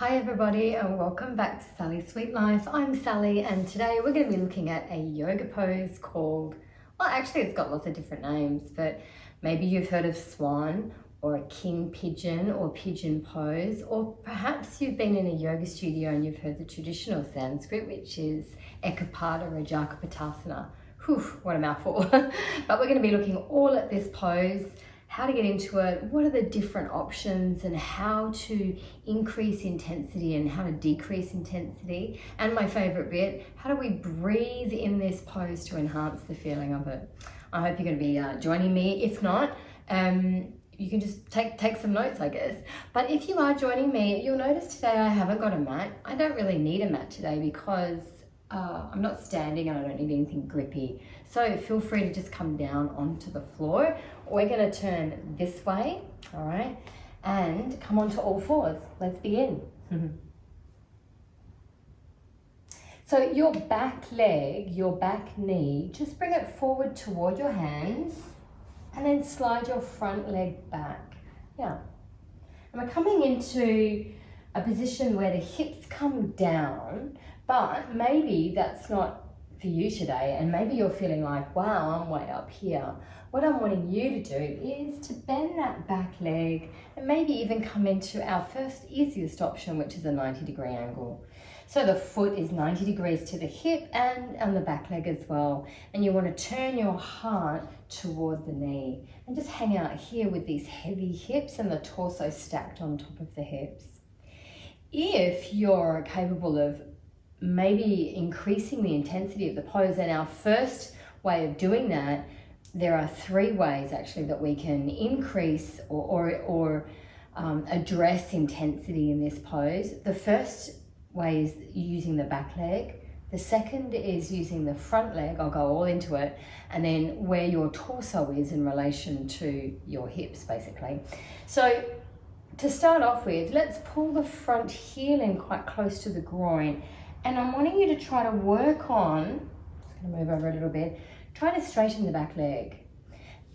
Hi everybody and welcome back to Sally's Sweet Life. I'm Sally and today we're going to be looking at a yoga pose called, well actually it's got lots of different names, but maybe you've heard of swan or a king pigeon or pigeon pose, or perhaps you've been in a yoga studio and you've heard the traditional Sanskrit, which is Ekapada or Jakapatasana. Whew, what a mouthful. But we're going to be looking all at this pose, how to get into it, what are the different options, and how to increase intensity and how to decrease intensity. And my favorite bit, how do we breathe in this pose to enhance the feeling of it? I hope you're going to be joining me. If not, you can just take some notes, I guess. But if you are joining me, you'll notice today I haven't got a mat. I don't really need a mat today because I'm not standing and I don't need anything grippy. So feel free to just come down onto the floor. We're going to turn this way, all right, and come onto all fours. Let's begin. So your back leg, your back knee, just bring it forward toward your hands and then slide your front leg back. Yeah. And we're coming into a position where the hips come down, but maybe that's not for you today, and maybe you're feeling like, wow, I'm way up here. What I'm wanting you to do is to bend that back leg and maybe even come into our first easiest option, which is a 90-degree angle. So the foot is 90 degrees to the hip and the back leg as well. And you want to turn your heart toward the knee and just hang out here with these heavy hips and the torso stacked on top of the hips. If you're capable of maybe increasing the intensity of the pose, and our first way of doing that, there are three ways actually that we can increase or address intensity in this pose. The first way is using the back leg. The second is using the front leg. I'll go all into it. And then where your torso is in relation to your hips, basically. So to start off with, let's pull the front heel in quite close to the groin. And I'm wanting you to try to work on, I'm going to move over a little bit, try to straighten the back leg.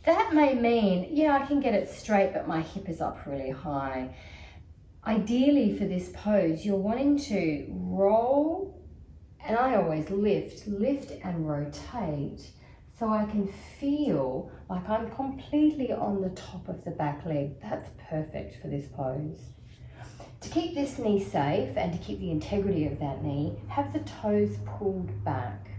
That may mean, yeah, I can get it straight, but my hip is up really high. Ideally for this pose, you're wanting to roll, and I always lift and rotate so I can feel like I'm completely on the top of the back leg. That's perfect for this pose. To keep this knee safe and to keep the integrity of that knee, have the toes pulled back.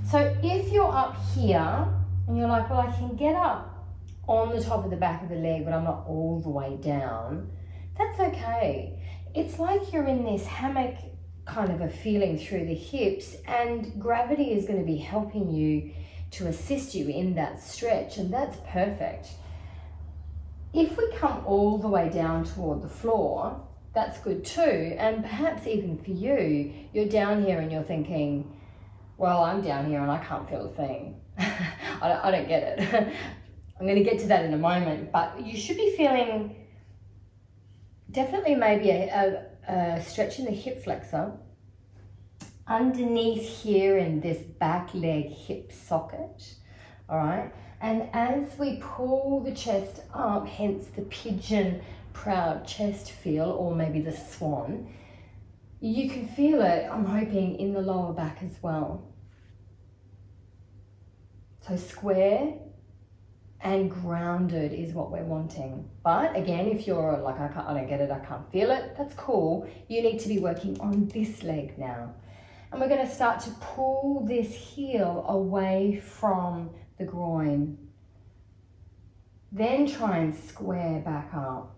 So if you're up here and you're like, well, I can get up on the top of the back of the leg, but I'm not all the way down, that's okay. It's like you're in this hammock kind of a feeling through the hips, and gravity is going to be helping you to assist you in that stretch, and that's perfect. If we come all the way down toward the floor, that's good too. And perhaps even for you, you're down here and you're thinking, well, I'm down here and I can't feel a thing. I don't get it. I'm going to get to that in a moment, but you should be feeling definitely maybe a stretch in the hip flexor, underneath here in this back leg hip socket, all right? And as we pull the chest up, hence the pigeon proud chest feel, or maybe the swan, you can feel it, I'm hoping, in the lower back as well. So square and grounded is what we're wanting. But again, if you're like, I don't get it, I can't feel it, that's cool. You need to be working on this leg now. And we're going to start to pull this heel away from the groin. Then try and square back up.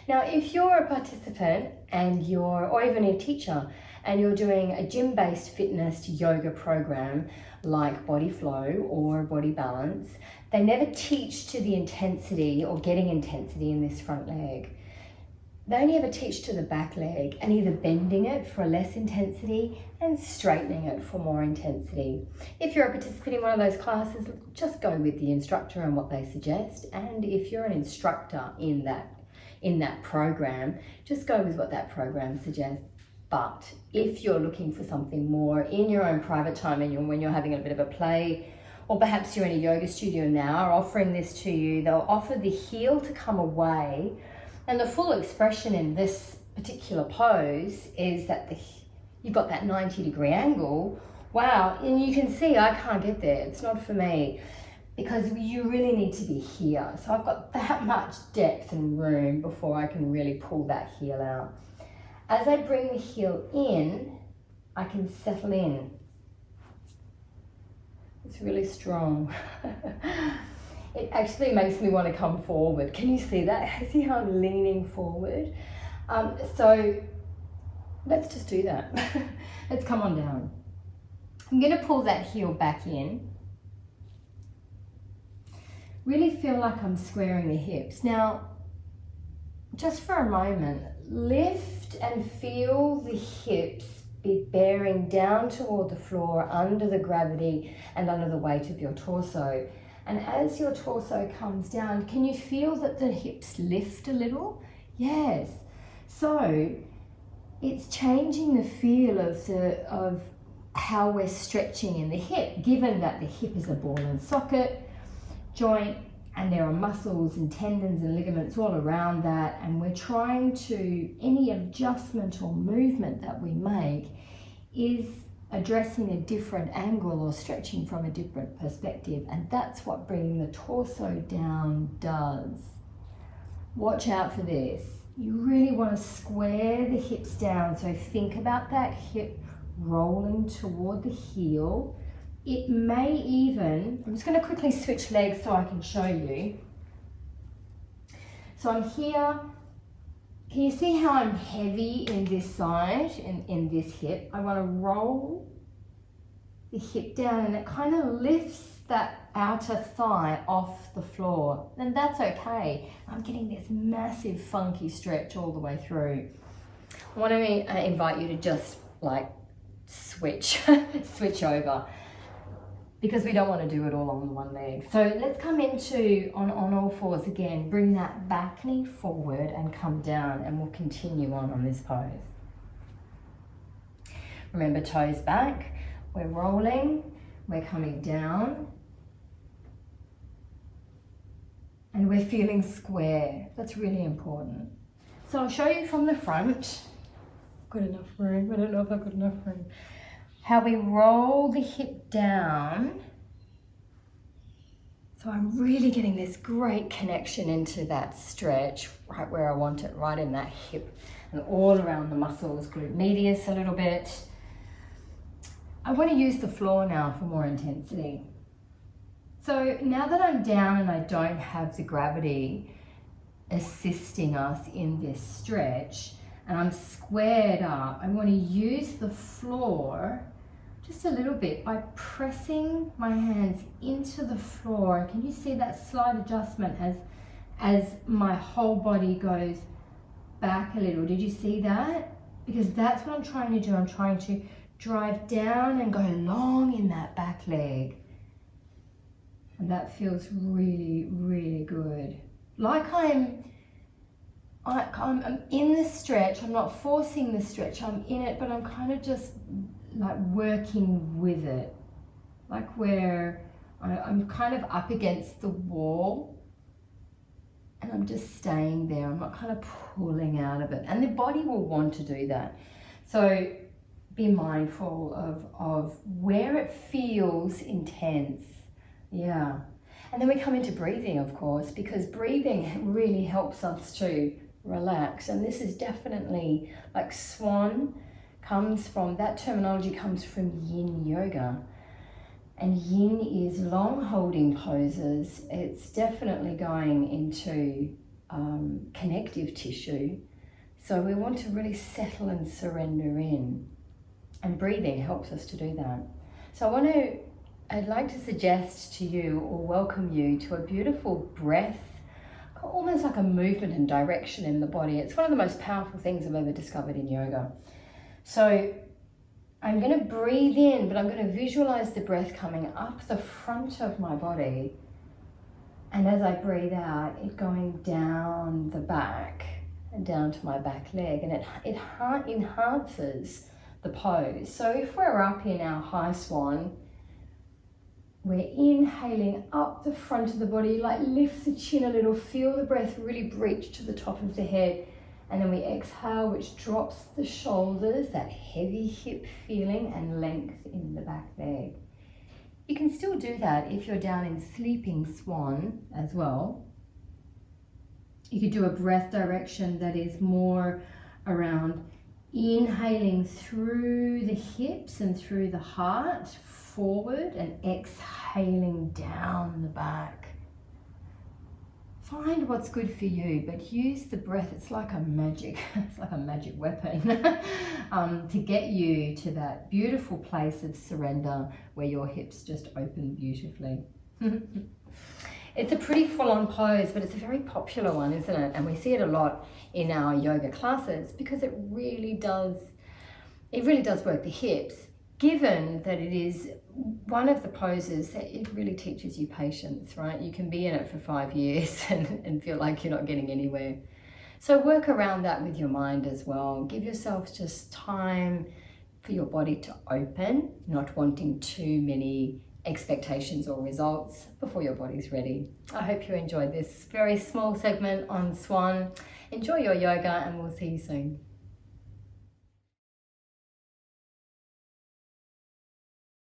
Now, if you're a participant and or even a teacher, and you're doing a gym-based fitness yoga program like Body Flow or Body Balance, they never teach to the intensity or getting intensity in this front leg. They only ever teach to the back leg and either bending it for less intensity and straightening it for more intensity. If you're a participant in one of those classes, just go with the instructor and what they suggest. And if you're an instructor in that program, just go with what that program suggests. But if you're looking for something more in your own private time and when you're having a bit of a play, or perhaps you're in a yoga studio now or offering this to you, they'll offer the heel to come away, and the full expression in this particular pose is that you've got that 90-degree angle. Wow, and you can see I can't get there. It's not for me, because you really need to be here. So I've got that much depth and room before I can really pull that heel out. As I bring the heel in, I can settle in. It's really strong. It actually makes me want to come forward. Can you see that? See how I'm leaning forward? So let's just do that. Let's come on down. I'm going to pull that heel back in. Really feel like I'm squaring the hips. Now, just for a moment, lift and feel the hips be bearing down toward the floor under the gravity and under the weight of your torso. And as your torso comes down, can you feel that the hips lift a little? Yes. So it's changing the feel of how we're stretching in the hip, given that the hip is a ball and socket joint, and there are muscles and tendons and ligaments all around that, and we're trying to, any adjustment or movement that we make is addressing a different angle or stretching from a different perspective, and that's what bringing the torso down does. Watch out for this. You really want to square the hips down, so think about that hip rolling toward the heel. It may even, I'm just going to quickly switch legs so I can show you. So I'm here. Can you see how I'm heavy in this side, in this hip? I want to roll the hip down, and it kind of lifts that outer thigh off the floor. And that's okay. I'm getting this massive funky stretch all the way through. I want to invite you to just like switch over, because we don't want to do it all on one leg. So let's come into on all fours again. Bring that back knee forward and come down, and we'll continue on this pose. Remember, toes back. We're rolling, we're coming down, and we're feeling square. That's really important. So I'll show you from the front. Got enough room? I don't know if I've got enough room. How we roll the hip down. So I'm really getting this great connection into that stretch, right where I want it, right in that hip and all around the muscles, glute medius a little bit. I want to use the floor now for more intensity. So now that I'm down and I don't have the gravity assisting us in this stretch, and I'm squared up, I want to use the floor just a little bit by pressing my hands into the floor. Can you see that slight adjustment as my whole body goes back a little? Did you see that? Because that's what I'm trying to do. I'm trying to drive down and go long in that back leg. And that feels really, really good. Like I'm in the stretch. I'm not forcing the stretch. I'm in it, but I'm kind of just like working with it. Like where I'm kind of up against the wall and I'm just staying there. I'm not kind of pulling out of it. And the body will want to do that. So be mindful of where it feels intense. Yeah. And then we come into breathing, of course, because breathing really helps us to relax. And this is definitely like swan comes from, that terminology comes from yin yoga. And yin is long holding poses. It's definitely going into connective tissue. So we want to really settle and surrender in. And breathing helps us to do that. So I'd like to suggest to you or welcome you to a beautiful breath, almost like a movement and direction in the body. It's one of the most powerful things I've ever discovered in yoga. So I'm going to breathe in, but I'm going to visualize the breath coming up the front of my body. And as I breathe out, it going down the back and down to my back leg. And it enhances the pose. So if we're up in our high swan, we're inhaling up the front of the body, like lift the chin a little, feel the breath really reach to the top of the head, And then we exhale, which drops the shoulders, that heavy hip feeling and length in the back leg. You can still do that if you're down in sleeping swan as well. You could do a breath direction that is more around inhaling through the hips and through the heart forward and exhaling down the back. Find what's good for you, but use the breath. It's like a magic weapon to get you to that beautiful place of surrender where your hips just open beautifully. It's a pretty full-on pose, but it's a very popular one, isn't it? And we see it a lot in our yoga classes because it really does work the hips, given that it is one of the poses that it really teaches you patience, right? You can be in it for 5 years and feel like you're not getting anywhere. So work around that with your mind as well. Give yourself just time for your body to open, not wanting too many expectations or results before your body's ready. I hope you enjoyed this very small segment on Swan. Enjoy your yoga and we'll see you soon.